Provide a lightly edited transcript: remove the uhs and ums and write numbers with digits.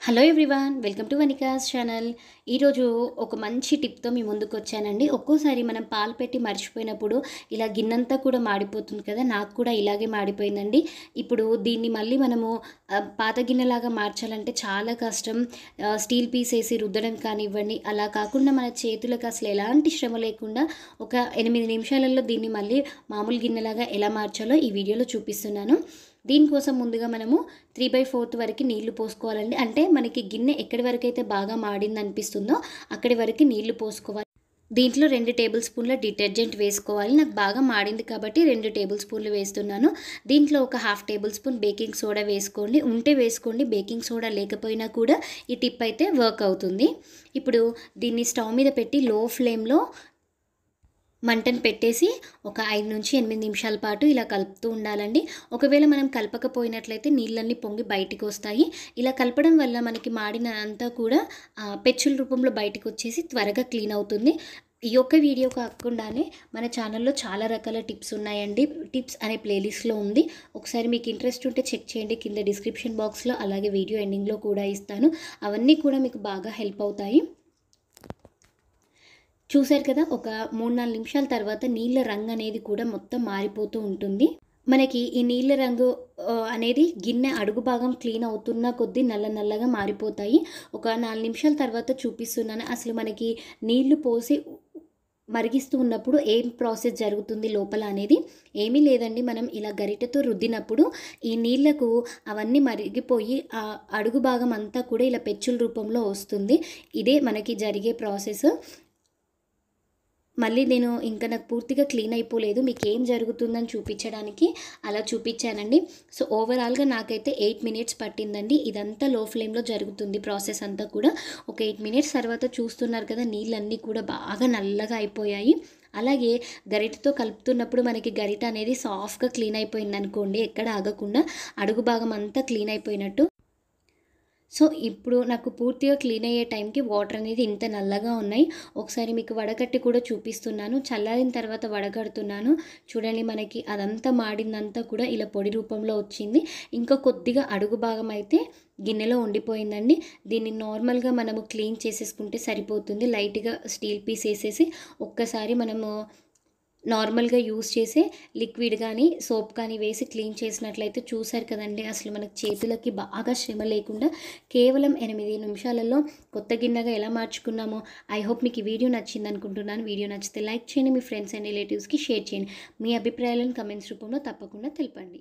Hello everyone, welcome to Vanika's channel. ఈరోజు ఒక మంచి టిప్తో మీ ముందుకు వచ్చానండి. ఒక్కోసారి మనం పాలు పెట్టి మర్చిపోయినప్పుడు ఇలా గిన్నెంతా కూడా మాడిపోతుంది కదా, నాకు కూడా ఇలాగే మాడిపోయిందండి. ఇప్పుడు దీన్ని మళ్ళీ మనము పాత గిన్నెలాగా మార్చాలంటే చాలా కష్టం. స్టీల్ పీస్ వేసి రుద్దడం కానివ్వండి, అలా కాకుండా మన చేతులకు అసలు ఎలాంటి శ్రమ లేకుండా ఒక 8 నిమిషాలలో దీన్ని మళ్ళీ మామూలు గిన్నెలాగా ఎలా మార్చాలో ఈ వీడియోలో చూపిస్తున్నాను. దీనికోసం ముందుగా మనము 3/4 వరకు నీళ్లు పోసుకోవాలండి. అంటే మనకి గిన్నె ఎక్కడి వరకు అయితే బాగా మాడింది అనిపిస్తుందో అక్కడి వరకు నీళ్లు పోసుకోవాలి. దీంట్లో 2 టేబుల్ స్పూన్ల డిటర్జెంట్ వేసుకోవాలి. నాకు బాగా మాడింది కాబట్టి 2 టేబుల్ స్పూన్లు వేస్తున్నాను. దీంట్లో ఒక 1/2 టేబుల్ స్పూన్ బేకింగ్ సోడా వేసుకోండి. ఉంటే వేసుకోండి, బేకింగ్ సోడా లేకపోయినా కూడా ఈ టిప్ అయితే వర్క్ అవుతుంది. ఇప్పుడు దీన్ని స్టవ్ మీద పెట్టి లో ఫ్లేమ్లో మంటను పెట్టేసి ఒక 5 నుంచి 8 నిమిషాల పాటు ఇలా కలుపుతూ ఉండాలండి. ఒకవేళ మనం కలపకపోయినట్లయితే నీళ్ళన్నీ పొంగి బయటికి వస్తాయి. ఇలా కలపడం వల్ల మనకి మాడిన అంతా కూడా పెచ్చుల రూపంలో బయటకు వచ్చేసి త్వరగా క్లీన్ అవుతుంది. ఈ యొక్క వీడియో కాకుండానే మన ఛానల్లో చాలా రకాల టిప్స్ ఉన్నాయండి. టిప్స్ అనే ప్లేలిస్ట్లో ఉంది. ఒకసారి మీకు ఇంట్రెస్ట్ ఉంటే చెక్ చేయండి. కింద డిస్క్రిప్షన్ బాక్స్లో అలాగే వీడియో ఎండింగ్లో కూడా ఇస్తాను. అవన్నీ కూడా మీకు బాగా హెల్ప్ అవుతాయి. చూశారు కదా, ఒక 3-4 నిమిషాల తర్వాత నీళ్ళ రంగు అనేది కూడా మొత్తం మారిపోతూ ఉంటుంది. మనకి ఈ నీళ్ళ రంగు అనేది గిన్నె అడుగు భాగం క్లీన్ అవుతున్న కొద్దీ నల్ల నల్లగా మారిపోతాయి. ఒక 4 నిమిషాల తర్వాత చూపిస్తున్నాను. అసలు మనకి నీళ్లు పోసి మరిగిస్తూ ఉన్నప్పుడు ఏం ప్రాసెస్ జరుగుతుంది లోపల అనేది ఏమీ లేదండి. మనం ఇలా గరిటెతో రుద్దినప్పుడు ఈ నీళ్లకు అవన్నీ మరిగిపోయి ఆ అడుగు భాగం అంతా కూడా ఇలా పెచ్చుల రూపంలో వస్తుంది. ఇదే మనకి జరిగే ప్రాసెస్. మళ్ళీ నేను ఇంకా నాకు పూర్తిగా క్లీన్ అయిపోలేదు, మీకు ఏం జరుగుతుందని చూపించడానికి అలా చూపించానండి. సో ఓవరాల్గా నాకైతే 8 మినిట్స్ పట్టిందండి. ఇదంతా లో ఫ్లేమ్లో జరుగుతుంది ప్రాసెస్ అంతా కూడా. ఒక 8 మినిట్స్ తర్వాత చూస్తున్నారు కదా, నీళ్ళన్నీ కూడా బాగా నల్లగా అయిపోయాయి. అలాగే గరిటతో కలుపుతున్నప్పుడు మనకి గరిట అనేది సాఫ్ట్గా క్లీన్ అయిపోయింది అనుకోండి, ఎక్కడ ఆగకుండా అడుగు భాగం అంతా క్లీన్ అయిపోయినట్టు. సో ఇప్పుడు నాకు పూర్తిగా క్లీన్ అయ్యే టైంకి వాటర్ అనేది ఇంత నల్లగా ఉన్నాయి. ఒకసారి మీకు వడగట్టి కూడా చూపిస్తున్నాను. చల్లారిన తర్వాత వడగడుతున్నాను. చూడండి, మనకి అదంతా మాడిందంతా కూడా ఇలా పొడి రూపంలో వచ్చింది. ఇంకా కొద్దిగా అడుగు భాగం అయితే గిన్నెలో ఉండిపోయిందండి. దీన్ని నార్మల్గా మనము క్లీన్ చేసేసుకుంటే సరిపోతుంది. లైట్గా స్టీల్ పీస్ వేసేసి ఒక్కసారి మనము నార్మల్గా యూస్ చేసే లిక్విడ్ కానీ సోప్ కానీ వేసి క్లీన్ చేసినట్లయితే చూసారు కదండి, అసలు మనకు చేతులకి బాగా శ్రమ లేకుండా కేవలం 8 నిమిషాలలో కొత్త గిన్నెగా ఎలా మార్చుకున్నామో. ఐ హోప్ మీకు ఈ వీడియో నచ్చింది అనుకుంటున్నాను. వీడియో నచ్చితే లైక్ చేయండి, మీ ఫ్రెండ్స్ అండ్ రిలేటివ్స్కి షేర్ చేయండి. మీ అభిప్రాయాలను కమెంట్స్ రూపంలో తప్పకుండా తెలపండి.